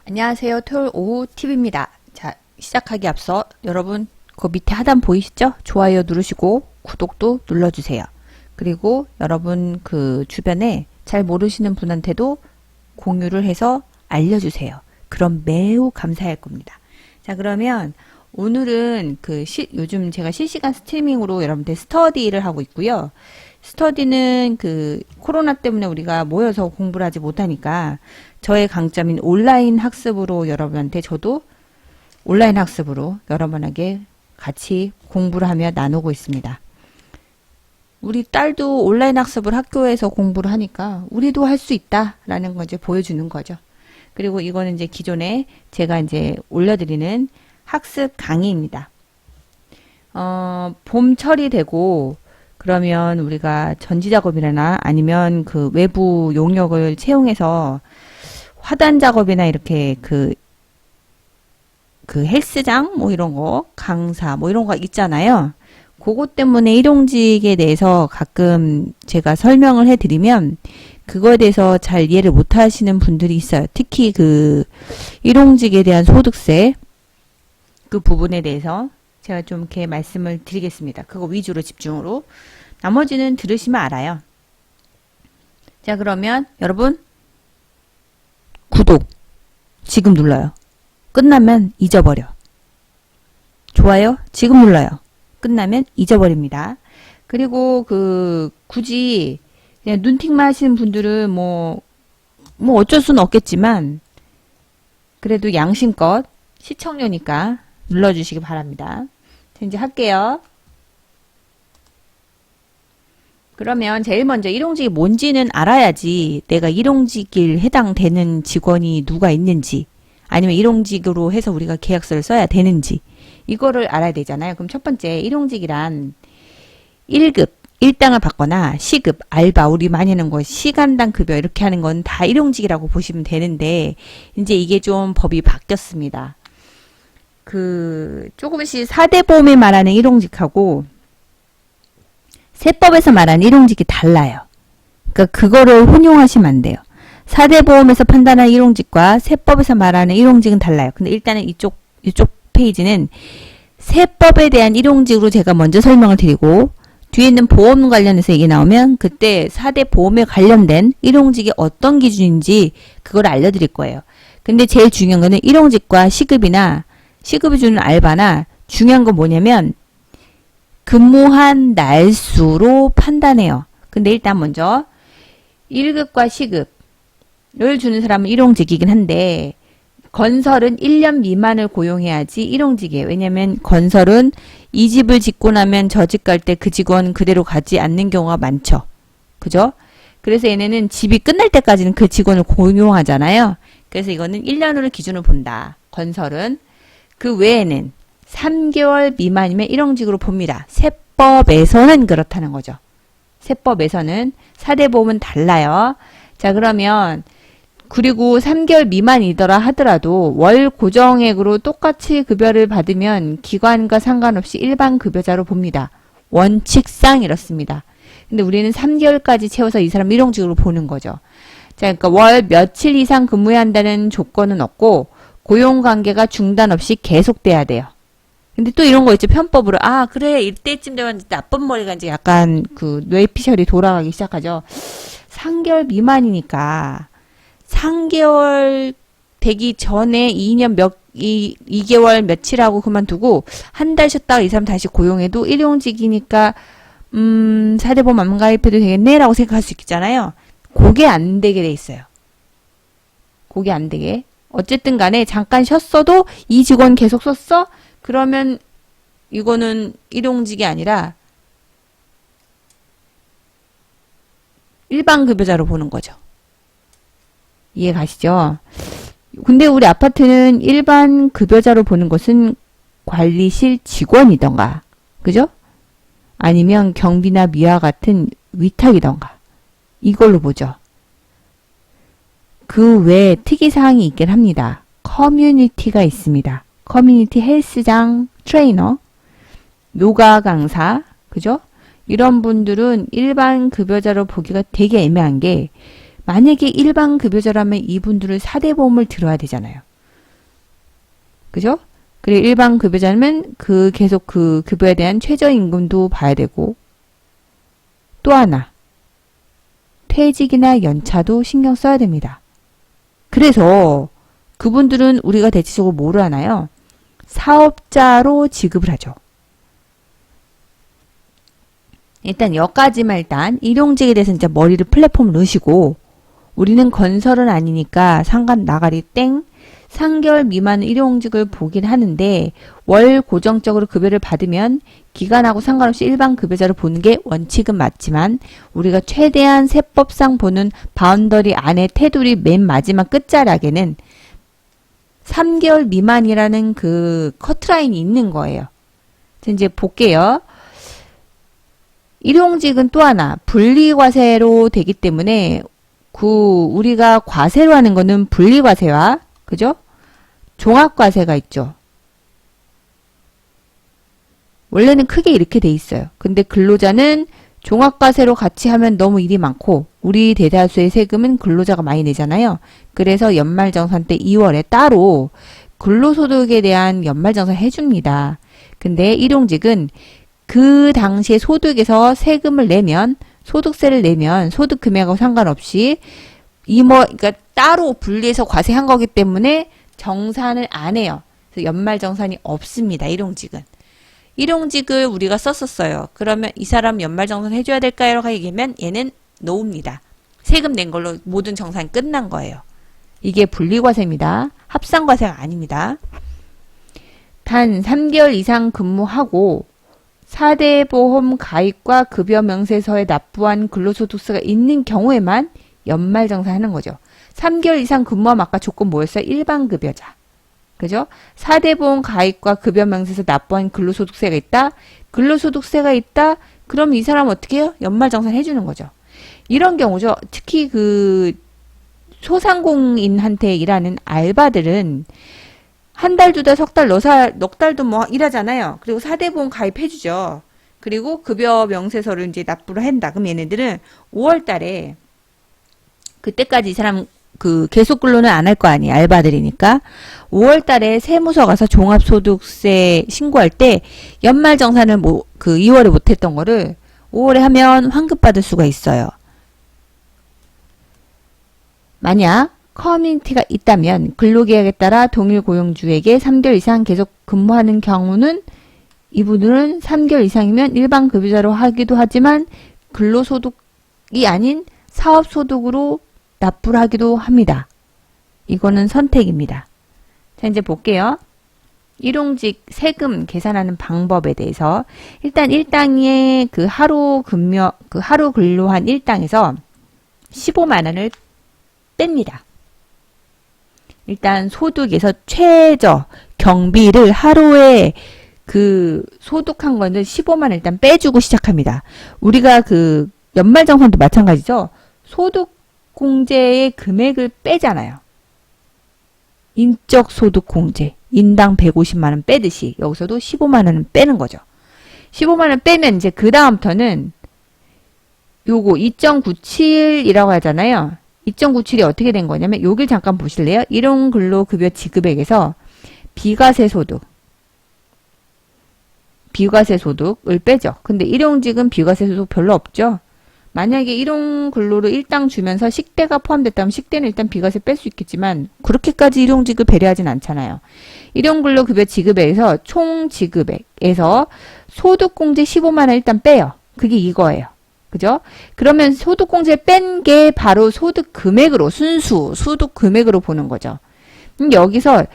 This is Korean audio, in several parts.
안녕하세요. 토요일 오후 팁입니다. 자, 시작하기 앞서 여러분 그 밑에 하단 보이시죠? 좋아요 누르시고 구독도 눌러주세요. 그리고 여러분 그 주변에 잘 모르시는 분한테도 공유를 해서 알려주세요. 그럼 매우 감사할 겁니다. 자, 그러면 오늘은 요즘 제가 실시간 스트리밍으로 여러분들 스터디를 하고 있고요. 스터디는 코로나 때문에 우리가 모여서 공부를 하지 못하니까 저의 강점인 온라인 학습으로 여러분한테 저도 온라인 학습으로 여러분에게 같이 공부를 하며 나누고 있습니다. 우리 딸도 온라인 학습을 학교에서 공부를 하니까 우리도 할 수 있다라는 거 이제 보여주는 거죠. 그리고 이거는 이제 기존에 제가 이제 올려드리는 학습 강의입니다. 봄철이 되고 그러면 우리가 전지작업이나 아니면 그 외부 용역을 채용해서 화단 작업이나 이렇게 그 헬스장 뭐 이런 거 강사 뭐 이런 거 있잖아요. 그것 때문에 일용직에 대해서 가끔 제가 설명을 해드리면 그거에 대해서 잘 이해를 못 하시는 분들이 있어요. 특히 일용직에 대한 소득세 그 부분에 대해서 제가 좀 이렇게 말씀을 드리겠습니다. 그거 위주로 집중으로. 나머지는 들으시면 알아요. 자, 그러면 여러분 구독 지금 눌러요. 끝나면 잊어버려. 좋아요 지금 눌러요. 끝나면 잊어버립니다. 그리고 굳이 그냥 눈팅만 하시는 분들은 뭐 어쩔 수는 없겠지만 그래도 양심껏 시청료니까 눌러주시기 바랍니다. 자, 이제 할게요. 그러면 제일 먼저 일용직이 뭔지는 알아야지 내가 일용직일 해당되는 직원이 누가 있는지 아니면 일용직으로 해서 우리가 계약서를 써야 되는지 이거를 알아야 되잖아요. 그럼 첫 번째 일용직이란 1급, 일당을 받거나 시급, 알바, 우리 많이 하는 거 시간당 급여 이렇게 하는 건 다 일용직이라고 보시면 되는데 이제 이게 좀 법이 바뀌었습니다. 조금씩 4대 보험에 말하는 일용직하고 세법에서 말하는 일용직이 달라요. 그러니까 그거를 혼용하시면 안 돼요. 4대 보험에서 판단한 일용직과 세법에서 말하는 일용직은 달라요. 근데 일단은 이쪽 페이지는 세법에 대한 일용직으로 제가 먼저 설명을 드리고 뒤에 있는 보험 관련해서 얘기 나오면 그때 4대 보험에 관련된 일용직이 어떤 기준인지 그걸 알려드릴 거예요. 근데 제일 중요한 거는 일용직과 시급을 주는 알바나 중요한 건 뭐냐면 근무한 날수로 판단해요. 근데 일단 먼저 1급과 시급을 주는 사람은 일용직이긴 한데 건설은 1년 미만을 고용해야지 일용직이에요. 왜냐면 건설은 이 집을 짓고 나면 저 집 갈 때 그 직원 그대로 가지 않는 경우가 많죠. 그죠? 그래서 얘네는 집이 끝날 때까지는 그 직원을 고용하잖아요. 그래서 이거는 1년으로 기준을 본다. 건설은. 그 외에는 3개월 미만이면 일용직으로 봅니다. 세법에서는 그렇다는 거죠. 세법에서는 4대 보험은 달라요. 자, 그러면 그리고 3개월 미만이더라 하더라도 월 고정액으로 똑같이 급여를 받으면 기관과 상관없이 일반 급여자로 봅니다. 원칙상 이렇습니다. 근데 우리는 3개월까지 채워서 이 사람 일용직으로 보는 거죠. 자, 그러니까 월 며칠 이상 근무해야 한다는 조건은 없고 고용관계가 중단 없이 계속돼야 돼요. 근데 또 이런 거 있죠. 편법으로. 아, 그래. 이때쯤 되면 나쁜 머리가 이제 약간 뇌피셜이 돌아가기 시작하죠. 3개월 미만이니까 3개월 되기 전에 2개월 며칠하고 그만두고 한 달 쉬었다가 이 사람 다시 고용해도 일용직이니까 4대 보험 안 가입해도 되겠네 라고 생각할 수 있잖아요. 그게 안 되게 돼 있어요. 그게 안 되게. 어쨌든 간에 잠깐 쉬었어도 이 직원 계속 썼어? 그러면 이거는 일용직이 아니라 일반 급여자로 보는 거죠. 이해 가시죠? 근데 우리 아파트는 일반 급여자로 보는 것은 관리실 직원이던가, 그죠? 아니면 경비나 미화 같은 위탁이던가 이걸로 보죠. 그 외에 특이사항이 있긴 합니다. 커뮤니티가 있습니다. 커뮤니티 헬스장 트레이너, 요가 강사, 그죠? 이런 분들은 일반 급여자로 보기가 되게 애매한 게 만약에 일반 급여자라면 이분들은 4대 보험을 들어야 되잖아요. 그죠? 그리고 일반 급여자면 계속 그 급여에 대한 최저임금도 봐야 되고, 또 하나, 퇴직이나 연차도 신경 써야 됩니다. 그래서 그분들은 우리가 대체적으로 뭐를 하나요? 사업자로 지급을 하죠. 일단 여기까지만 일단 일용직에 대해서 이제 머리를 플랫폼을 넣으시고, 우리는 건설은 아니니까 상관 나가리 땡 3개월 미만 일용직을 보긴 하는데 월 고정적으로 급여를 받으면 기간하고 상관없이 일반 급여자를 보는 게 원칙은 맞지만 우리가 최대한 세법상 보는 바운더리 안에 테두리 맨 마지막 끝자락에는 3개월 미만이라는 그 커트라인이 있는 거예요. 이제 볼게요. 일용직은 또 하나 분리과세로 되기 때문에 우리가 과세로 하는 거는 분리과세와 그죠? 종합과세가 있죠. 원래는 크게 이렇게 돼 있어요. 근데 근로자는 종합과세로 같이 하면 너무 일이 많고 우리 대다수의 세금은 근로자가 많이 내잖아요. 그래서 연말정산 때 2월에 따로 근로소득에 대한 연말정산 해줍니다. 근데 일용직은 그 당시에 소득에서 세금을 내면 소득세를 내면 소득 금액하고 상관없이 그러니까 따로 분리해서 과세한 거기 때문에 정산을 안 해요. 그래서 연말정산이 없습니다. 일용직은. 일용직을 우리가 썼었어요. 그러면 이 사람 연말정산 해줘야 될까요? 라고 얘기하면 얘는 노입니다. 세금 낸 걸로 모든 정산이 끝난 거예요. 이게 분리과세입니다. 합산과세가 아닙니다. 단 3개월 이상 근무하고 4대 보험 가입과 급여 명세서에 납부한 근로소득세가 있는 경우에만 연말정산하는 거죠. 3개월 이상 근무하면 아까 조건 뭐였어요? 일반 급여자. 그죠? 4대 보험 가입과 급여 명세서 납부한 근로소득세가 있다. 근로소득세가 있다. 그럼 이 사람 어떻게 해요? 연말정산 해주는 거죠. 이런 경우죠. 특히 그 소상공인한테 일하는 알바들은 한 달, 두 달, 석 달, 넉 달도 뭐 일하잖아요. 그리고 4대 보험 가입해주죠. 그리고 급여 명세서를 이제 납부를 한다. 그럼 얘네들은 5월 달에 그때까지 이 사람 계속 근로는 안 할 거 아니에요. 알바들이니까. 5월 달에 세무서 가서 종합소득세 신고할 때 연말정산을 2월에 못했던 거를 5월에 하면 환급받을 수가 있어요. 만약 커뮤니티가 있다면 근로계약에 따라 동일 고용주에게 3개월 이상 계속 근무하는 경우는 이분들은 3개월 이상이면 일반 급여자로 하기도 하지만 근로소득이 아닌 사업소득으로 납부를 하기도 합니다. 이거는 선택입니다. 자, 이제 볼게요. 일용직 세금 계산하는 방법에 대해서 일단 일당의 하루 근로한 일당에서 15만 원을 뺍니다. 일단 소득에서 최저 경비를 하루에 소득한 거는 15만 원 일단 빼주고 시작합니다. 우리가 연말정산도 마찬가지죠. 소득공제의 금액을 빼잖아요. 인적소득공제, 인당 150만 원 빼듯이 여기서도 15만 원은 빼는 거죠. 15만 원 빼면 이제 그 다음부터는 요거 2.97이라고 하잖아요. 2.97이 어떻게 된 거냐면 여길 잠깐 보실래요? 일용근로급여 지급액에서 비과세 소득을 빼죠. 근데 일용직은 비과세 소득 별로 없죠. 만약에 일용근로를 일당 주면서 식대가 포함됐다면 식대는 일단 비과세 뺄 수 있겠지만 그렇게까지 일용직을 배려하진 않잖아요. 일용근로급여 지급액에서 총 지급액에서 소득공제 15만 원 일단 빼요. 그게 이거예요. 그죠? 그러면 소득공제 뺀 게 바로 소득금액으로 순수 소득금액으로 보는 거죠. 여기서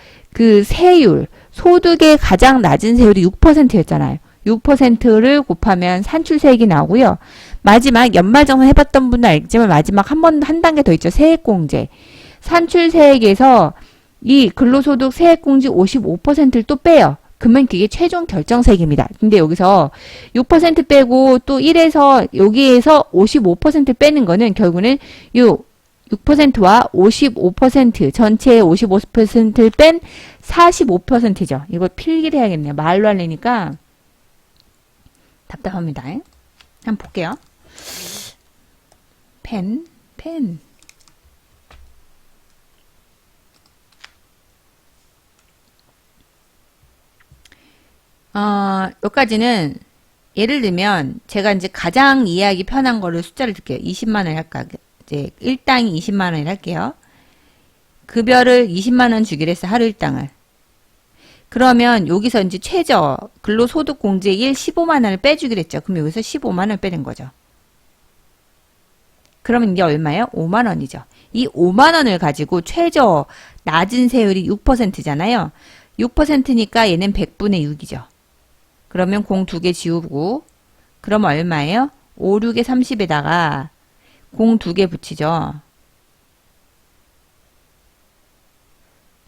세율 소득의 가장 낮은 세율이 6%였잖아요. 6%를 곱하면 산출세액이 나오고요. 마지막 연말정산 해봤던 분은 알겠지만 마지막 한 단계 더 있죠. 세액공제. 산출세액에서 이 근로소득 세액공제 55%를 또 빼요. 그러면 그게 최종 결정세액입니다. 근데 여기서 6% 빼고 또 1에서 여기에서 55% 빼는 거는 결국은 요 6%와 55% 전체의 55%를 뺀 45%죠. 이거 필기를 해야겠네요. 말로 하려니까 답답합니다. 한번 볼게요. 펜. 여기까지는 예를 들면 제가 이제 가장 이해하기 편한 거를 숫자를 들게요. 20만 원 할까? 이제 일당이 20만 원을 할게요. 급여를 20만 원 주기로 했어. 하루 일당을. 그러면 여기서 이제 최저 근로소득공제일 15만 원을 빼주기로 했죠. 그럼 여기서 15만 원을 빼는 거죠. 그러면 이게 얼마예요? 5만 원이죠. 이 5만 원을 가지고 최저 낮은 세율이 6%잖아요. 6%니까 얘는 100분의 6이죠. 그러면 공 2개 지우고 그럼 얼마예요? 5, 6에 30에다가 공 2개 붙이죠.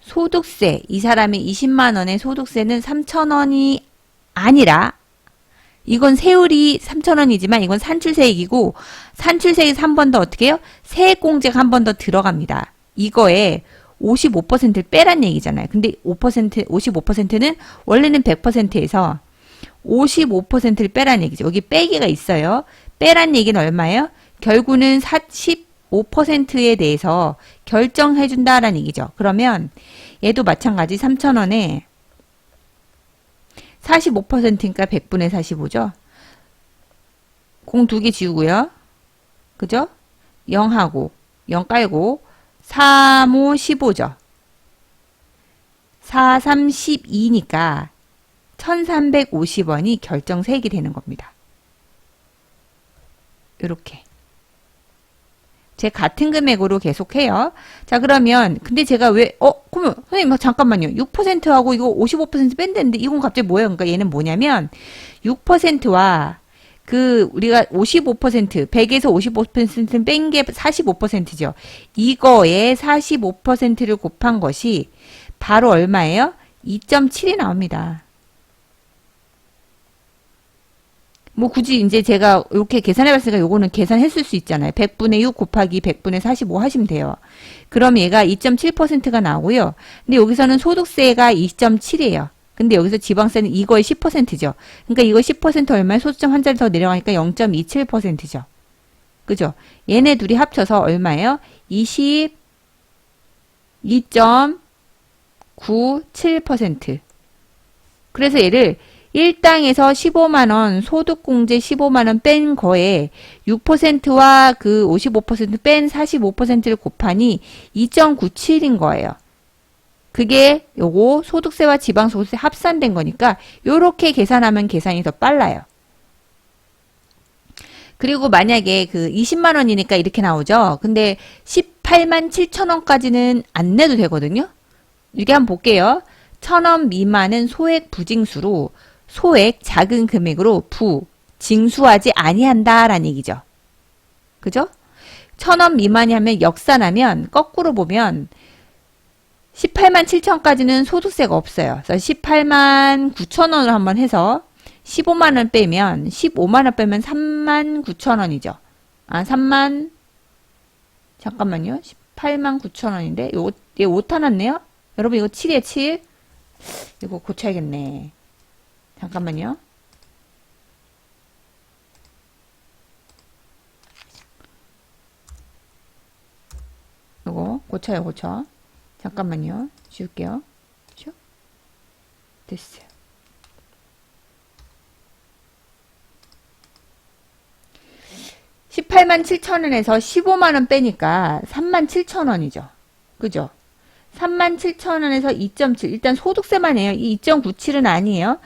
소득세, 이 사람이 20만 원의 소득세는 3천 원이 아니라 이건 세율이 3천 원이지만 이건 산출세액이고 산출세액에서 한 번 더 어떻게 해요? 세액공제가 한 번 더 들어갑니다. 이거에 55%를 빼란 얘기잖아요. 근데 55%는 원래는 100%에서 55%를 빼란 얘기죠. 여기 빼기가 있어요. 빼란 얘기는 얼마예요? 결국은 45%에 대해서 결정해준다라는 얘기죠. 그러면 얘도 마찬가지 3,000원에 45%니까 100분의 45죠. 공 2개 지우고요. 그죠? 0하고 0 깔고 3, 5, 15죠. 4, 3, 12니까 1350원이 결정세액이 되는 겁니다. 요렇게. 제 같은 금액으로 계속해요. 자, 그러면, 근데 제가 왜, 그러면, 선생님, 잠깐만요. 6%하고 이거 55% 뺀다는데, 이건 갑자기 뭐예요? 그러니까 얘는 뭐냐면, 6%와 우리가 55%, 100에서 55%는 뺀 게 45%죠. 이거에 45%를 곱한 것이 바로 얼마예요? 2.7이 나옵니다. 뭐 굳이 이제 제가 이렇게 계산해봤으니까 요거는 계산했을 수 있잖아요. 100분의 6 곱하기 100분의 45 하시면 돼요. 그럼 얘가 2.7%가 나오고요. 근데 여기서는 소득세가 2.7이에요. 근데 여기서 지방세는 이거의 10%죠. 그러니까 이거 10% 얼마에 소수점 한 자리 더 내려가니까 0.27%죠. 그죠? 얘네 둘이 합쳐서 얼마예요? 22.97%. 그래서 얘를 1당에서 15만원, 소득공제 15만원 뺀 거에 6%와 그 55% 뺀 45%를 곱하니 2.97인 거예요. 그게 요거 소득세와 지방소득세 합산된 거니까 요렇게 계산하면 계산이 더 빨라요. 그리고 만약에 그 20만 원이니까 이렇게 나오죠. 근데 18만 7천 원까지는 안 내도 되거든요. 이렇게 한번 볼게요. 1,000원 미만은 소액 부징수로 소액 작은 금액으로 징수하지 아니한다라는 얘기죠. 그죠? 1,000원 미만이 하면 역산하면 거꾸로 보면 18만 7천까지는 소득세가 없어요. 그래서 18만 9천 원을 한번 해서 15만 원 빼면 15만 원 빼면 3만 9천 원이죠. 잠깐만요. 18만 9천 원인데 얘 오타 났네요. 여러분 이거 7이에요. 7. 이거 고쳐야겠네. 잠깐만요. 이거 고쳐. 잠깐만요. 지울게요. 쭉. 됐어요. (18만 7천원에서) (15만원) 빼니까 (3만 7천원이죠) 그죠? 3만 7천원에서 2.7 일단 소득세만 해요. 이 2.97은 아니에요.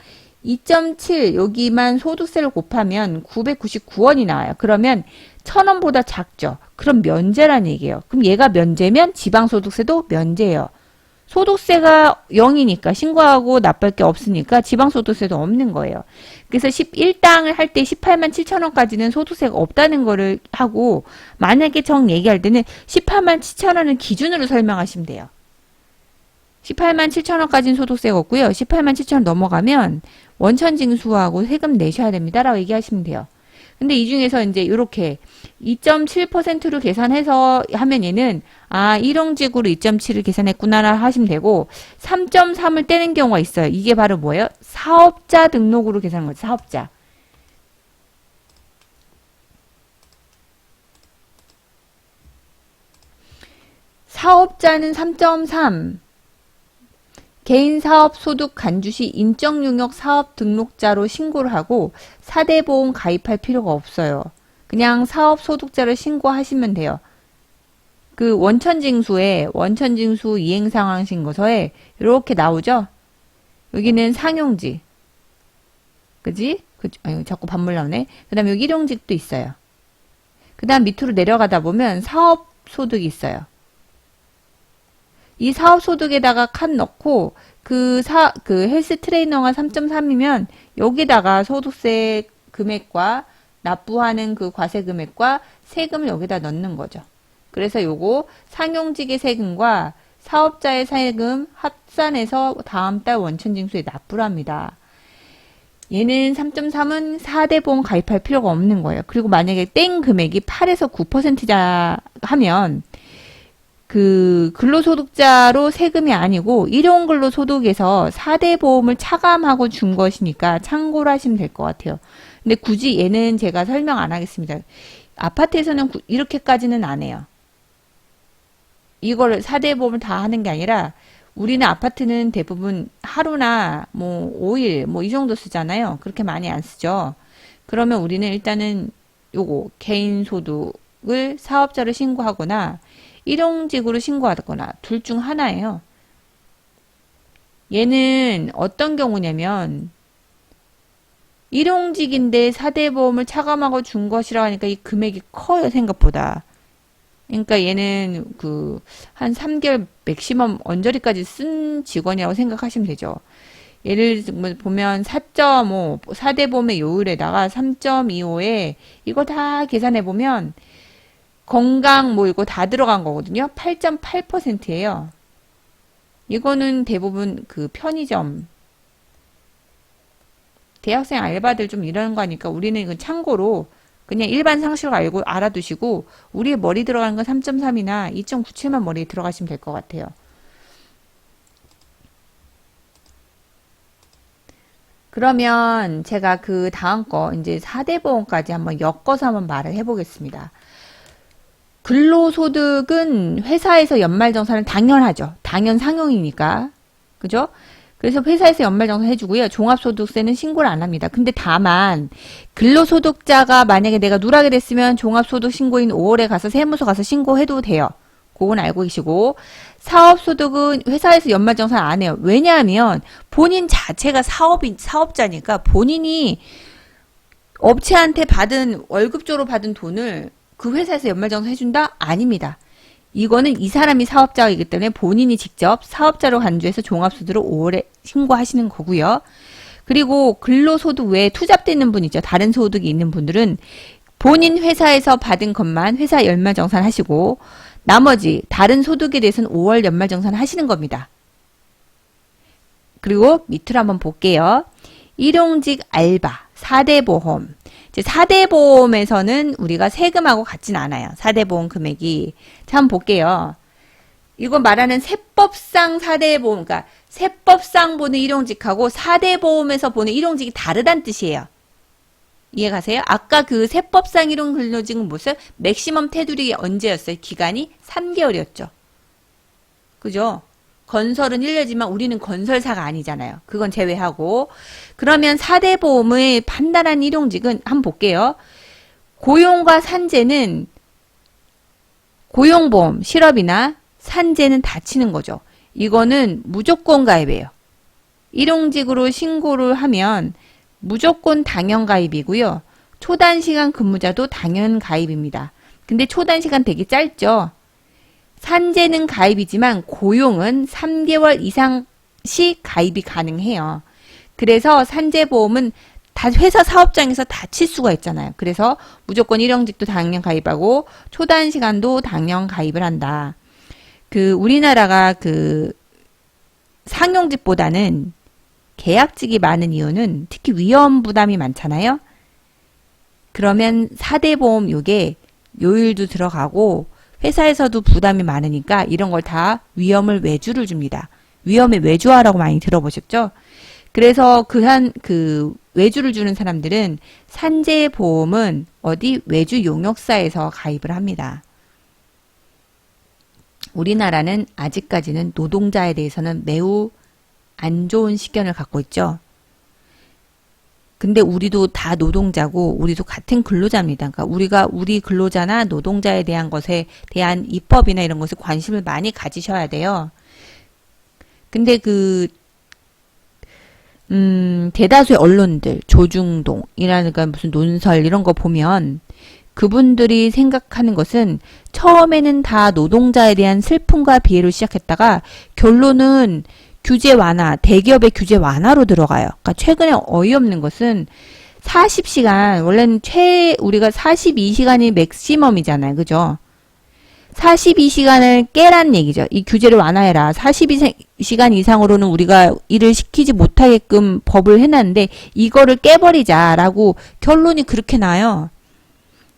2.7 여기만 소득세를 곱하면 999원이 나와요. 그러면 1,000원보다 작죠. 그럼 면제란 얘기예요. 그럼 얘가 면제면 지방소득세도 면제예요. 소득세가 0이니까 신고하고 납부할 게 없으니까 지방소득세도 없는 거예요. 그래서 11당을 할 때 18만 7천원까지는 소득세가 없다는 거를 하고 만약에 정 얘기할 때는 18만 7천원을 기준으로 설명하시면 돼요. 18만 7천원까지는 소득세가 없고요. 18만 7천원 넘어가면 원천징수하고 세금 내셔야 됩니다. 라고 얘기하시면 돼요. 근데 이 중에서 이제 이렇게 2.7%로 계산해서 하면 얘는 일용직으로 2.7을 계산했구나 하시면 되고 3.3을 떼는 경우가 있어요. 이게 바로 뭐예요? 사업자 등록으로 계산한 거죠. 사업자. 사업자는 3.3 개인사업소득 간주시 인적용역 사업 등록자로 신고를 하고 4대 보험 가입할 필요가 없어요. 그냥 사업소득자를 신고하시면 돼요. 그 원천징수 이행상황신고서에 이렇게 나오죠? 여기는 상용직. 그지? 아유, 자꾸 반물 나오네. 그 다음에 여기 일용직도 있어요. 그 다음 밑으로 내려가다 보면 사업소득이 있어요. 이 사업소득에다가 칸 넣고 그 헬스 트레이너가 3.3이면 여기다가 소득세 금액과 납부하는 그 과세 금액과 세금을 여기다 넣는 거죠. 그래서 요거 상용직의 세금과 사업자의 세금 합산해서 다음 달 원천징수에 납부를 합니다. 얘는 3.3은 4대 보험 가입할 필요가 없는 거예요. 그리고 만약에 땡 금액이 8에서 9%자 하면 그 근로소득자로 세금이 아니고 일용근로소득에서 4대 보험을 차감하고 준 것이니까 참고를 하시면 될 것 같아요. 근데 굳이 얘는 제가 설명 안 하겠습니다. 아파트에서는 이렇게까지는 안 해요. 이걸 4대 보험을 다 하는 게 아니라 우리는 아파트는 대부분 하루나 뭐 5일 뭐 이 정도 쓰잖아요. 그렇게 많이 안 쓰죠. 그러면 우리는 일단은 요거 개인소득을 사업자로 신고하거나 일용직으로 신고하거나 둘 중 하나예요. 얘는 어떤 경우냐면 일용직인데 4대 보험을 차감하고 준 것이라 하니까 이 금액이 커요, 생각보다. 그러니까 얘는 한 3개월 맥시멈 언저리까지 쓴 직원이라고 생각하시면 되죠. 예를 보면 4.5, 4대 보험의 요율에다가 3.25에 이거 다 계산해 보면 건강 뭐 이거 다 들어간 거거든요. 8.8%예요. 이거는 대부분 그 편의점, 대학생 알바들 좀 이런 거니까 우리는 이건 참고로 그냥 일반 상식으로 알고 알아두시고 우리의 머리 들어가는 건 3.3이나 2.97만 머리에 들어가시면 될 것 같아요. 그러면 제가 그 다음 거 이제 4대 보험까지 한번 엮어서 한번 말을 해보겠습니다. 근로소득은 회사에서 연말정산은 당연하죠. 당연 상용이니까. 그죠? 그래서 회사에서 연말정산 해주고요. 종합소득세는 신고를 안 합니다. 근데 다만 근로소득자가 만약에 내가 누락이 됐으면 종합소득 신고인 5월에 가서 세무서 가서 신고해도 돼요. 그건 알고 계시고 사업소득은 회사에서 연말정산 안 해요. 왜냐하면 본인 자체가 사업자니까 본인이 업체한테 받은 월급조로 받은 돈을 그 회사에서 연말정산 해준다? 아닙니다. 이거는 이 사람이 사업자이기 때문에 본인이 직접 사업자로 간주해서 종합소득을 5월에 신고하시는 거고요. 그리고 근로소득 외에 투잡돼 있는 분 있죠. 다른 소득이 있는 분들은 본인 회사에서 받은 것만 회사 연말정산 하시고 나머지 다른 소득에 대해서는 5월 연말정산 하시는 겁니다. 그리고 밑으로 한번 볼게요. 일용직 알바, 4대 보험. 이제 4대 보험에서는 우리가 세금하고 같진 않아요. 4대 보험 금액이. 자, 한번 볼게요. 이거 말하는 세법상 4대 보험, 그러니까 세법상 보는 일용직하고 4대 보험에서 보는 일용직이 다르다는 뜻이에요. 이해가세요? 아까 그 세법상 일용근로직은 무슨 맥시멈 테두리 언제였어요? 기간이 3개월이었죠. 그죠? 건설은 1년이지만 우리는 건설사가 아니잖아요. 그건 제외하고. 그러면 4대 보험의 판단한 일용직은 한번 볼게요. 고용과 산재는 고용보험, 실업이나 산재는 다치는 거죠. 이거는 무조건 가입이에요. 일용직으로 신고를 하면 무조건 당연 가입이고요. 초단시간 근무자도 당연 가입입니다. 근데 초단시간 되게 짧죠. 산재는 가입이지만 고용은 3개월 이상 시 가입이 가능해요. 그래서 산재보험은 다 회사 사업장에서 다칠 수가 있잖아요. 그래서 무조건 일용직도 당연 가입하고 초단시간도 당연 가입을 한다. 우리나라가 상용직보다는 계약직이 많은 이유는 특히 위험 부담이 많잖아요. 그러면 4대 보험 요게 요일도 들어가고 회사에서도 부담이 많으니까 이런 걸 다 위험을 외주를 줍니다. 위험에 외주화라고 많이 들어보셨죠? 그래서 외주를 주는 사람들은 산재 보험은 어디 외주 용역사에서 가입을 합니다. 우리나라는 아직까지는 노동자에 대해서는 매우 안 좋은 식견을 갖고 있죠. 근데 우리도 다 노동자고 우리도 같은 근로자입니다. 그러니까 우리 근로자나 노동자에 대한 것에 대한 입법이나 이런 것에 관심을 많이 가지셔야 돼요. 근데 대다수의 언론들, 조중동이라는 무슨 논설 이런 거 보면 그분들이 생각하는 것은 처음에는 다 노동자에 대한 슬픔과 비애로 시작했다가 결론은 규제 완화, 대기업의 규제 완화로 들어가요. 그러니까 최근에 어이없는 것은 40시간, 원래는 우리가 42시간이 맥시멈이잖아요. 그죠? 42시간을 깨란 얘기죠. 이 규제를 완화해라. 42시간 이상으로는 우리가 일을 시키지 못하게끔 법을 해놨는데 이거를 깨버리자라고 결론이 그렇게 나요.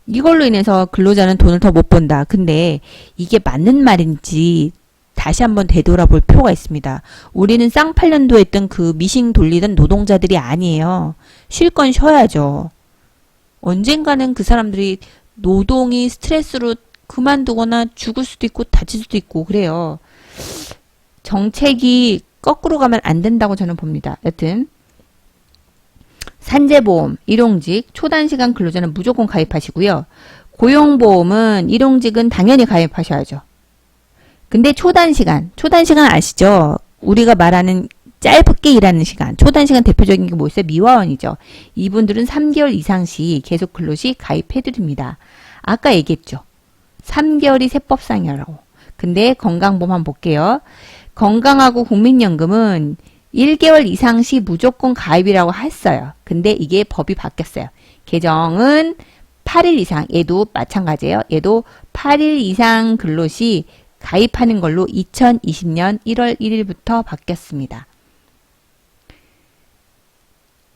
이걸로 인해서 근로자는 돈을 더 못 번다. 근데 이게 맞는 말인지 다시 한번 되돌아볼 필요가 있습니다. 우리는 쌍팔년도 했던 그 미싱 돌리던 노동자들이 아니에요. 쉴 건 쉬어야죠. 언젠가는 그 사람들이 노동이 스트레스로 그만두거나 죽을 수도 있고 다칠 수도 있고 그래요. 정책이 거꾸로 가면 안 된다고 저는 봅니다. 여튼 산재보험, 일용직, 초단시간 근로자는 무조건 가입하시고요. 고용보험은 일용직은 당연히 가입하셔야죠. 근데 초단시간 아시죠? 우리가 말하는 짧게 일하는 시간, 초단시간 대표적인 게 뭐 있어요? 미화원이죠. 이분들은 3개월 이상씩 계속 근로시 가입해드립니다. 아까 얘기했죠. 3개월이 세법상이라고. 근데 건강보험 한번 볼게요. 건강하고 국민연금은 1개월 이상씩 무조건 가입이라고 했어요. 근데 이게 법이 바뀌었어요. 개정은 8일 이상, 얘도 마찬가지예요. 얘도 8일 이상 근로시 가입하는 걸로 2020년 1월 1일부터 바뀌었습니다.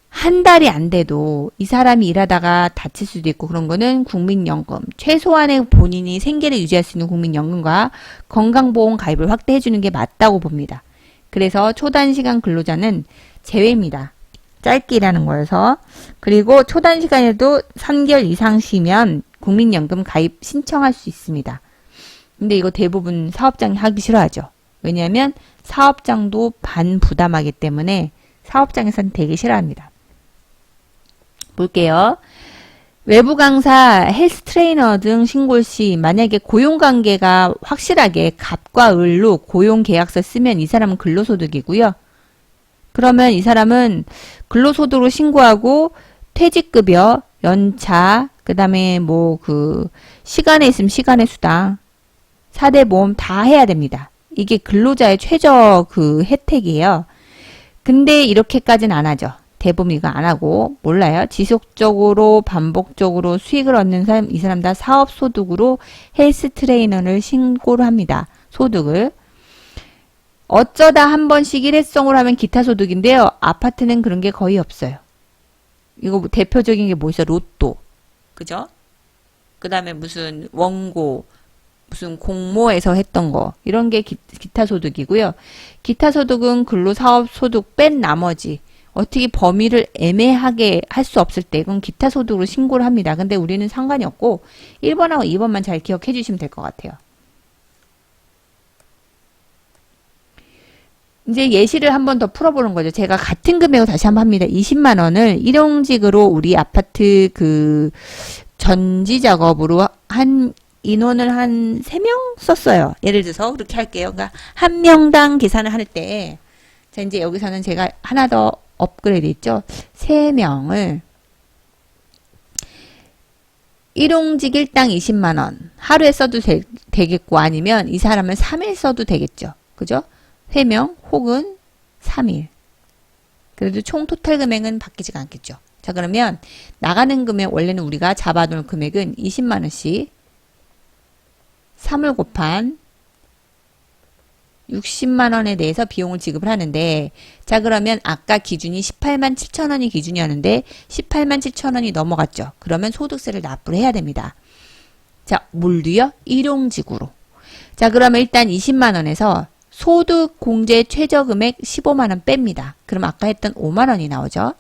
한 달이 안 돼도 이 사람이 일하다가 다칠 수도 있고 그런 거는 국민연금, 최소한의 본인이 생계를 유지할 수 있는 국민연금과 건강보험 가입을 확대해 주는 게 맞다고 봅니다. 그래서 초단시간 근로자는 제외입니다. 짧게 일하는 거여서. 그리고 초단시간에도 3개월 이상 쉬면 국민연금 가입 신청할 수 있습니다. 근데 이거 대부분 사업장이 하기 싫어하죠. 왜냐하면 사업장도 반부담하기 때문에 사업장에서는 되게 싫어합니다. 볼게요. 외부 강사, 헬스 트레이너 등 신고 시 만약에 고용관계가 확실하게 갑과 을로 고용계약서 쓰면 이 사람은 근로소득이고요. 그러면 이 사람은 근로소득으로 신고하고 퇴직급여, 연차, 그 다음에 시간에 있으면 시간의 수당, 4대 보험 다 해야 됩니다. 이게 근로자의 최저 혜택이에요. 근데 이렇게까지는 안 하죠. 대부분 이거 안 하고 몰라요. 지속적으로 반복적으로 수익을 얻는 사람, 이 사람 다 사업소득으로 헬스 트레이너를 신고를 합니다. 소득을. 어쩌다 한 번씩 일회성으로 하면 기타 소득인데요. 아파트는 그런 게 거의 없어요. 이거 대표적인 게 뭐 있어요? 로또. 그죠? 그 다음에 무슨 원고, 무슨 공모에서 했던 거. 이런 게 기타 소득이고요. 기타 소득은 근로사업 소득 뺀 나머지 어떻게 범위를 애매하게 할 수 없을 때 그건 기타 소득으로 신고를 합니다. 근데 우리는 상관이 없고 1번하고 2번만 잘 기억해 주시면 될 것 같아요. 이제 예시를 한 번 더 풀어보는 거죠. 제가 같은 금액을 다시 한번 합니다. 20만 원을 일용직으로 우리 아파트 전지 작업으로 인원을 한 3명 썼어요. 예를 들어서 그렇게 할게요. 그러니까 한 명당 계산을 할 때, 자, 이제 여기서는 제가 하나 더 업그레이드 있죠. 3명을 일용직 일당 20만 원 하루에 써도 되겠고 아니면 이 사람을 3일 써도 되겠죠. 그죠? 3명 혹은 3일. 그래도 총 토탈 금액은 바뀌지가 않겠죠. 자, 그러면 나가는 금액 원래는 우리가 잡아놓을 금액은 20만 원씩 3을 곱한 60만 원에 대해서 비용을 지급을 하는데, 자, 그러면 아까 기준이 18만 7천 원이 기준이었는데 18만 7천 원이 넘어갔죠. 그러면 소득세를 납부를 해야 됩니다. 자, 뭘로요? 일용직으로. 자, 그러면 일단 20만 원에서 소득 공제 최저금액 15만 원 뺍니다. 그럼 아까 했던 5만 원이 나오죠.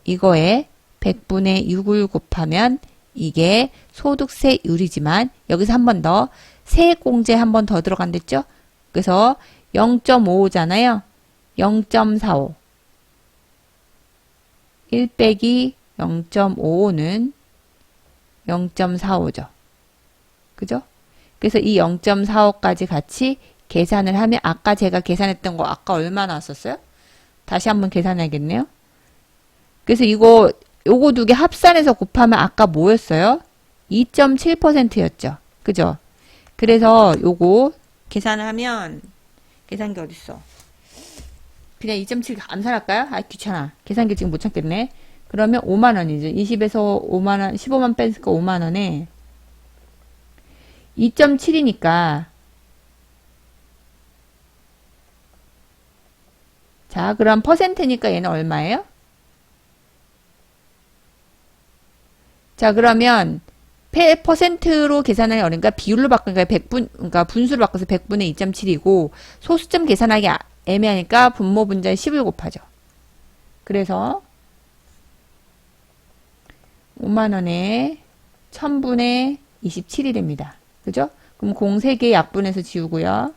이거에 100분의 6을 곱하면 이게 소득세율이지만 여기서 한 번 더 세액공제 한 번 더 들어간댔죠. 그래서 0.55잖아요. 0.45. 1 빼기 0.55는 0.45죠. 그죠? 그래서 이 0.45까지 같이 계산을 하면 아까 제가 계산했던 거 아까 얼마 나왔었어요? 다시 한번 계산해야겠네요. 그래서 요거 두 개 합산해서 곱하면 아까 뭐였어요? 2.7%였죠. 그죠? 그래서 요거 계산을 하면 계산기 어딨어? 그냥 2.7 암산할까요? 아 귀찮아. 계산기 지금 못 찾겠네. 그러면 5만원이죠. 20에서 5만원 15만 뺐으니까 5만원에 2.7이니까 자 그럼 퍼센트니까 얘는 얼마예요? 자 그러면 퍼센트로 계산을 그러니까 비율로 바꾸니까 100분 그러니까 분수로 바꿔서 100분의 2.7이고 소수점 계산하기 애매하니까 분모 분자에 10을 곱하죠. 그래서 5만원에 1000분의 27이 됩니다. 그죠? 그럼 공 3개 약분해서 지우고요.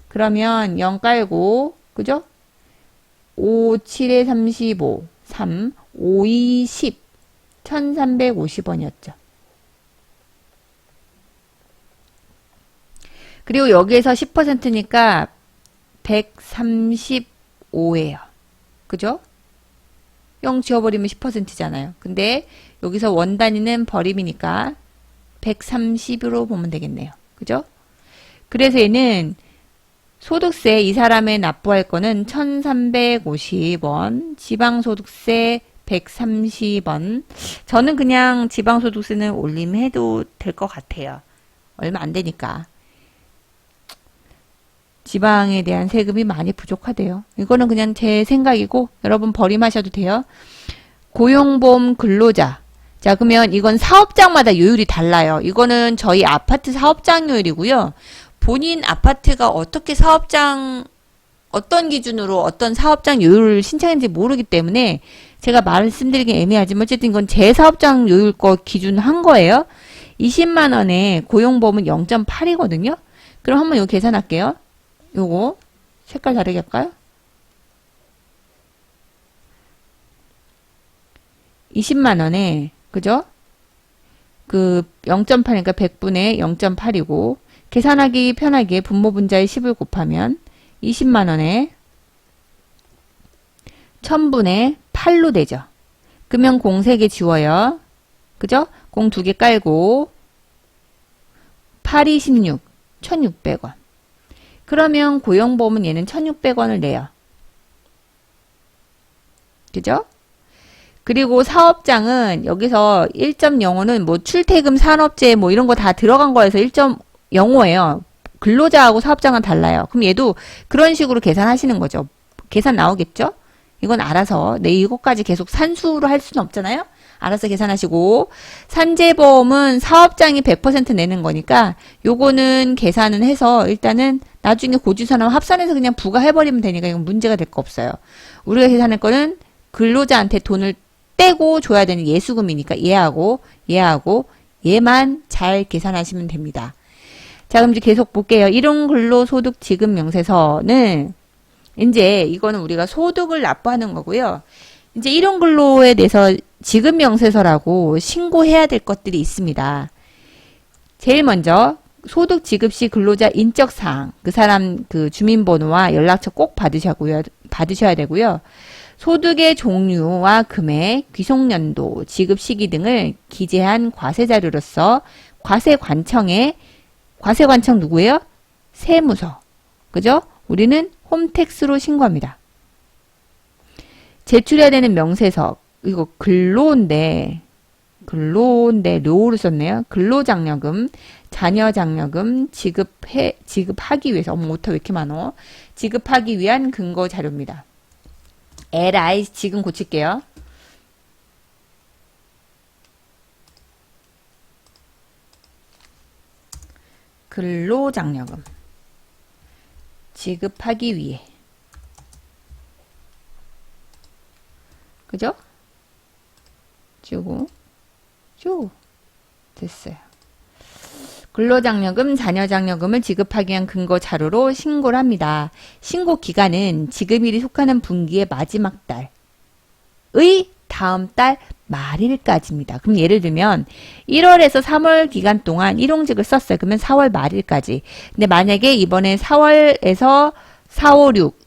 그러면 0 깔고 그죠? 5, 7에 35, 3, 5, 2, 10 1350원이었죠. 그리고 여기에서 10%니까 135예요. 그죠? 0 지워버리면 10%잖아요. 근데 여기서 원 단위는 버림이니까 130으로 보면 되겠네요. 그죠? 그래서 얘는 소득세 이 사람의 납부할 거는 1350원, 지방소득세 130원. 저는 그냥 지방소득세는 올림해도 될 것 같아요. 얼마 안 되니까. 지방에 대한 세금이 많이 부족하대요. 이거는 그냥 제 생각이고 여러분 버림하셔도 돼요. 고용보험 근로자. 자 그러면 이건 사업장마다 요율이 달라요. 이거는 저희 아파트 사업장 요율이고요. 본인 아파트가 어떻게 사업장 어떤 기준으로 어떤 사업장 요율을 신청했는지 모르기 때문에 제가 말씀드리기 애매하지만 어쨌든 이건 제 사업장 요율 거 기준 한 거예요. 20만원에 고용보험은 0.8이거든요. 그럼 한번 이거 계산할게요. 요거 색깔 다르게 할까요? 20만원에 그죠? 그 0.8이니까 100분의 0.8이고 계산하기 편하게 분모 분자에 10을 곱하면 20만원에 1000분의 8로 되죠. 그러면 공 3개 지워요. 그죠? 공 2개 깔고 8, 26, 1600원. 그러면 고용보험은 얘는 1600원을 내요. 그죠? 그리고 사업장은 여기서 1.05는 뭐 출퇴금 산업재 뭐 이런 거 다 들어간 거여서 1.05예요. 근로자하고 사업장은 달라요. 그럼 얘도 그런 식으로 계산하시는 거죠. 계산 나오겠죠? 이건 알아서 이것까지 계속 산수로 할 수는 없잖아요. 알아서 계산하시고 산재보험은 사업장이 100% 내는 거니까 요거는 계산은 해서 일단은 나중에 고지서나 합산해서 그냥 부과해버리면 되니까 이건 문제가 될 거 없어요. 우리가 계산할 거는 근로자한테 돈을 떼고 줘야 되는 예수금이니까 얘만 잘 계산하시면 됩니다. 자 그럼 이제 계속 볼게요. 일용근로소득지급명세서는 이제 이거는 우리가 소득을 납부하는 거고요. 이제 일용근로에 대해서 지급명세서라고 신고해야 될 것들이 있습니다. 제일 먼저 소득 지급 시 근로자 인적사항 그 사람 그 주민번호와 연락처 꼭 받으셔야 되고요. 소득의 종류와 금액, 귀속연도, 지급 시기 등을 기재한 과세자료로서 과세관청 누구예요? 세무서. 그죠? 우리는 홈택스로 신고합니다. 제출해야 되는 명세서. 이거 근로인데 료를 썼네요. 근로장려금, 자녀장려금 지급하기 위해서 오타 왜 이렇게 많어? 지급하기 위한 근거 자료입니다. LI 지금 고칠게요. 근로장려금 지급하기 위해 그죠? 쭉 됐어요. 근로장려금, 자녀장려금을 지급하기 위한 근거 자료로 신고를 합니다. 신고 기간은 지급일이 속하는 분기의 마지막 달의 다음 달 말일까지입니다. 그럼 예를 들면 1월에서 3월 기간 동안 일용직을 썼어요. 그러면 4월 말일까지. 근데 만약에 이번에 4월에서 4, 5, 6,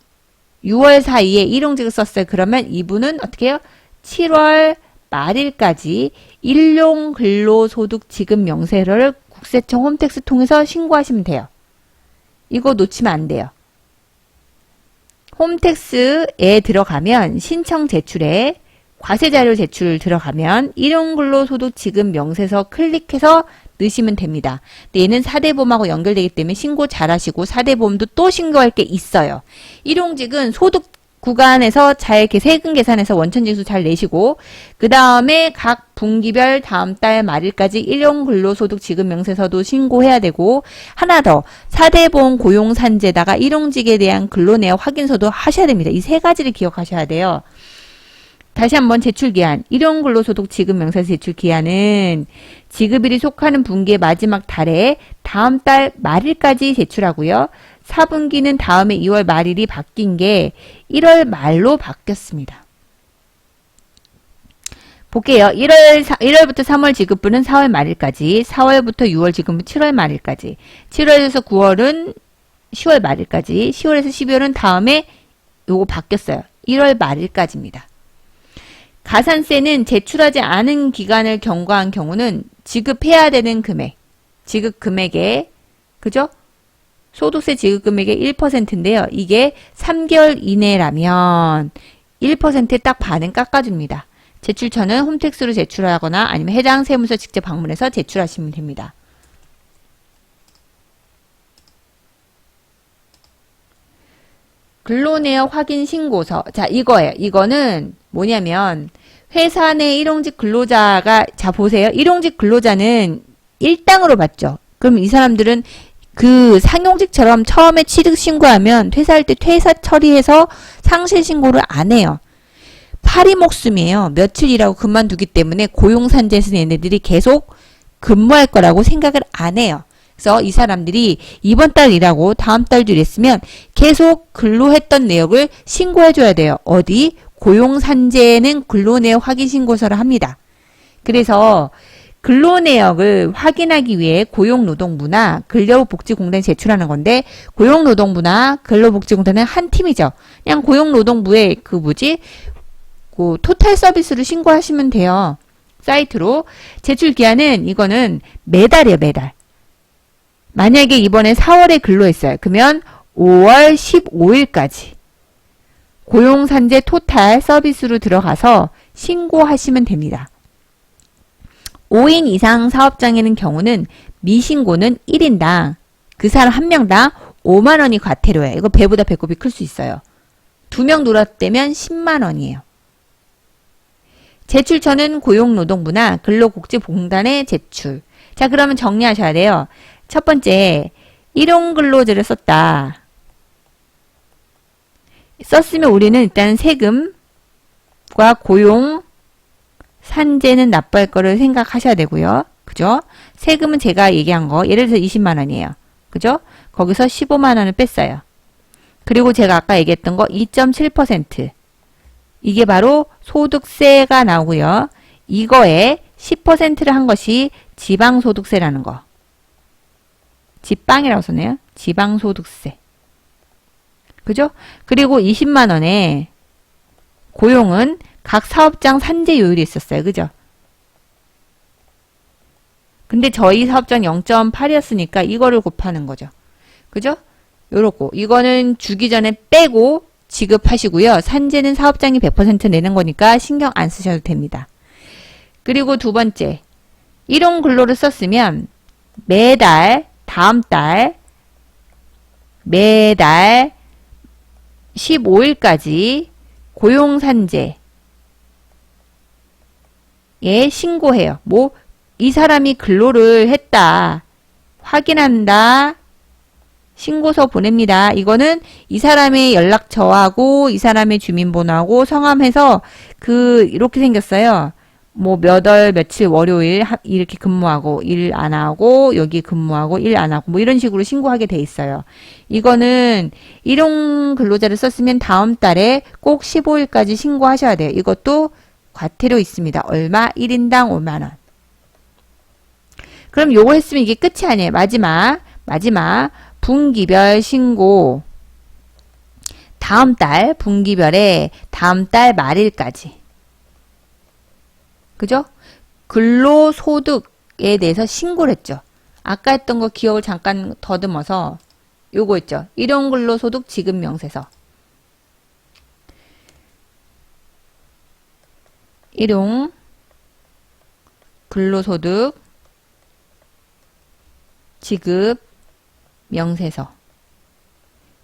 6월 사이에 일용직을 썼어요. 그러면 이분은 어떻게 해요? 7월 말일까지 일용근로소득 지급 명세를 국세청 홈택스 통해서 신고하시면 돼요. 이거 놓치면 안 돼요. 홈택스에 들어가면 신청 제출에 과세자료 제출 들어가면 일용근로소득 지급 명세서 클릭해서 넣으시면 됩니다. 근데 얘는 4대 보험하고 연결되기 때문에 신고 잘 하시고 4대 보험도 또 신고할 게 있어요. 일용직은 소득 구간에서 잘 이렇게 세금 계산해서 원천징수 잘 내시고 그 다음에 각 분기별 다음 달 말일까지 일용근로소득 지급 명세서도 신고해야 되고 하나 더 4대 보험 고용산재에다가 일용직에 대한 근로내역 확인서도 하셔야 됩니다. 이 세 가지를 기억하셔야 돼요. 다시 한번 제출기한 일용근로소득 지급명세서 제출기한은 지급일이 속하는 분기의 마지막 달에 다음 달 말일까지 제출하고요. 4분기는 다음에 2월 말일이 바뀐 게 1월 말로 바뀌었습니다. 볼게요. 1월부터 3월 지급분은 4월 말일까지, 4월부터 6월 지급분 7월 말일까지, 7월에서 9월은 10월 말일까지, 10월에서 12월은 다음에 요거 바뀌었어요. 1월 말일까지입니다. 가산세는 제출하지 않은 기간을 경과한 경우는 지급해야 되는 금액, 지급 금액의, 그죠? 소득세 지급 금액의 1%인데요. 이게 3개월 이내라면 1%에 딱 반은 깎아줍니다. 제출처는 홈택스로 제출하거나 아니면 해당 세무서 직접 방문해서 제출하시면 됩니다. 근로내역 확인 신고서. 자, 이거예요. 이거는 뭐냐면 회사 내 일용직 근로자가 자 보세요. 일용직 근로자는 일당으로 받죠. 그럼 이 사람들은 그 상용직처럼 처음에 취득 신고하면 퇴사할 때 퇴사 처리해서 상실 신고를 안 해요. 파리 목숨이에요. 며칠 일하고 그만두기 때문에 고용산재에서 얘네들이 계속 근무할 거라고 생각을 안 해요. 그래서 이 사람들이 이번 달 일하고 다음 달도 일했으면 계속 근로했던 내역을 신고해줘야 돼요. 어디? 고용산재에는 근로내역 확인 신고서를 합니다. 그래서 근로내역을 확인하기 위해 고용노동부나 근로복지공단에 제출하는 건데 고용노동부나 근로복지공단은 한 팀이죠. 그냥 고용노동부에 그 토탈 서비스를 신고하시면 돼요. 사이트로. 제출기한은 이거는 매달이에요. 매달. 만약에 이번에 4월에 근로했어요. 그러면 5월 15일까지 고용산재 토탈 서비스로 들어가서 신고하시면 됩니다. 5인 이상 사업장에는 경우는 미신고는 1인당 그 사람 한 명당 5만 원이 과태료예요. 이거 배보다 배꼽이 클 수 있어요. 2명 놀았다면 10만 원이에요. 제출처는 고용노동부나 근로복지공단에 제출. 자, 그러면 정리하셔야 돼요. 첫 번째, 일용근로제를 썼다. 썼으면 우리는 일단 세금과 고용 산재는 납부할 거를 생각하셔야 되고요. 그죠? 세금은 제가 얘기한 거 예를 들어서 20만 원이에요. 그죠? 거기서 15만 원을 뺐어요. 그리고 제가 아까 얘기했던 거 2.7% 이게 바로 소득세가 나오고요. 이거에 10%를 한 것이 지방소득세라는 거. 지방이라고 썼네요. 지방소득세. 그죠? 그리고 20만 원에 고용은 각 사업장 산재 요율이 있었어요. 그죠? 근데 저희 사업장 0.8이었으니까 이거를 곱하는 거죠. 그죠? 요렇고 이거는 주기 전에 빼고 지급하시고요. 산재는 사업장이 100% 내는 거니까 신경 안 쓰셔도 됩니다. 그리고 두 번째, 일용근로를 썼으면 매달 다음 달 매달 15일까지 고용산재 예, 신고해요. 이 사람이 근로를 했다. 확인한다. 신고서 보냅니다. 이거는 이 사람의 연락처하고 이 사람의 주민번호하고 성함해서 이렇게 생겼어요. 뭐 몇 월 며칠 월요일 이렇게 근무하고 일 안 하고 여기 근무하고 일 안 하고 뭐 이런 식으로 신고하게 돼 있어요. 이거는 일용 근로자를 썼으면 다음 달에 꼭 15일까지 신고하셔야 돼요. 이것도 과태료 있습니다. 얼마? 1인당 5만 원. 그럼 요거 했으면 이게 끝이 아니에요. 마지막 분기별 신고 다음 달 분기별에 다음 달 말일까지. 그죠? 근로소득에 대해서 신고를 했죠. 아까 했던 거 기억을 잠깐 더듬어서 요거 있죠. 일용근로소득 지급명세서. 일용근로소득 지급명세서.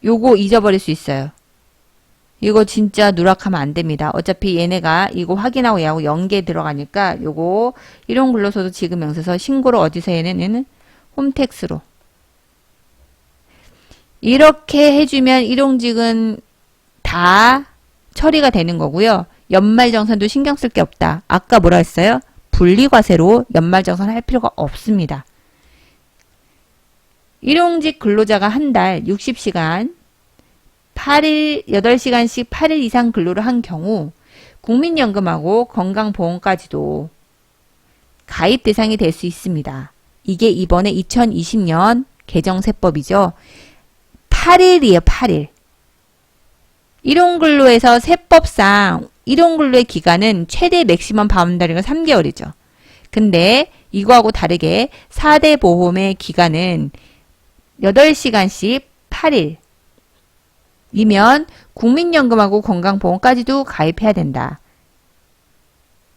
요거 잊어버릴 수 있어요. 이거 진짜 누락하면 안 됩니다. 어차피 얘네가 이거 확인하고 얘하고 연계 들어가니까 요거 일용근로소득 지급명세서 신고를 어디서 얘는 홈택스로 이렇게 해주면 일용직은 다 처리가 되는 거고요. 연말정산도 신경 쓸 게 없다. 아까 뭐라 했어요? 분리과세로 연말정산 할 필요가 없습니다. 일용직 근로자가 한 달 60시간 8시간씩 8일 이상 근로를 한 경우 국민연금하고 건강보험까지도 가입 대상이 될 수 있습니다. 이게 이번에 2020년 개정세법이죠. 8일이에요. 8일. 일용근로에서 세법상 일용근로의 기간은 최대 맥시멈 바운더리가 3개월이죠. 근데 이거하고 다르게 4대 보험의 기간은 8시간씩 8일 이면 국민연금하고 건강보험까지도 가입해야 된다.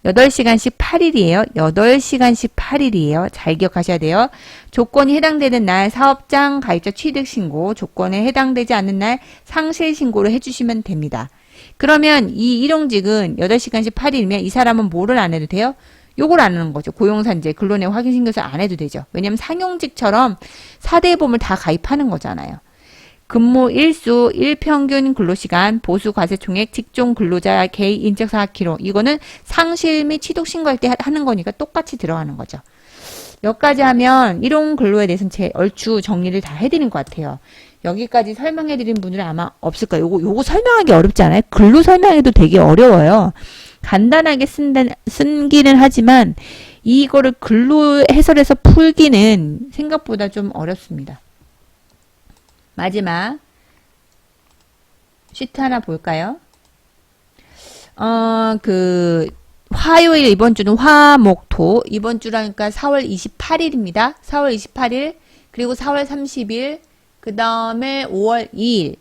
8시간씩 8일이에요. 8시간씩 8일이에요. 잘 기억하셔야 돼요. 조건이 해당되는 날 사업장 가입자 취득신고, 조건에 해당되지 않는 날 상실신고를 해주시면 됩니다. 그러면 이 일용직은 8시간씩 8일이면 이 사람은 뭐를 안 해도 돼요? 요걸 안 하는 거죠. 고용산재, 근로내역 확인신고서 안 해도 되죠. 왜냐면 상용직처럼 4대 보험을 다 가입하는 거잖아요. 근무 일수, 일평균 근로시간, 보수 과세총액, 직종 근로자 개인 인적사항 기록. 이거는 상실 및 취득 신고할 때 하는 거니까 똑같이 들어가는 거죠. 여기까지 하면 일용 근로에 대해서는 제 얼추 정리를 다 해드린 것 같아요. 여기까지 설명해드린 분들은 아마 없을 거예요. 요거 설명하기 어렵지 않아요? 글로 설명해도 되게 어려워요. 간단하게 쓴기는 하지만 이거를 글로 해설해서 풀기는 생각보다 좀 어렵습니다. 마지막 시트 하나 볼까요? 화요일 이번 주는 화목토 이번 주라니까 4월 28일입니다. 4월 28일 그리고 4월 30일 그 다음에 5월 2일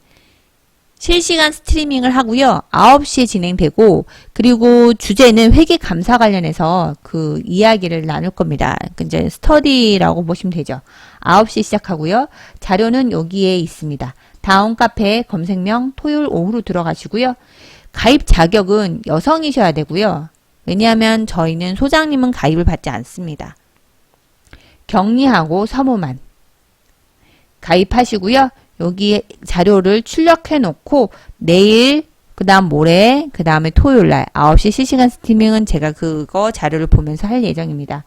실시간 스트리밍을 하고요. 9시에 진행되고 그리고 주제는 회계감사 관련해서 그 이야기를 나눌 겁니다. 이제 스터디라고 보시면 되죠. 9시 시작하고요. 자료는 여기에 있습니다. 다운 카페 검색명 토요일 오후로 들어가시고요. 가입 자격은 여성이셔야 되고요. 왜냐하면 저희는 소장님은 가입을 받지 않습니다. 격리하고 서무만 가입하시고요. 여기 자료를 출력해 놓고 내일 그 다음 모레 그 다음에 토요일날 9시 실시간 스트리밍은 제가 그거 자료를 보면서 할 예정입니다.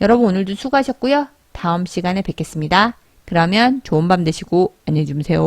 여러분 오늘도 수고하셨고요. 다음 시간에 뵙겠습니다. 그러면 좋은 밤 되시고 안녕히 주무세요.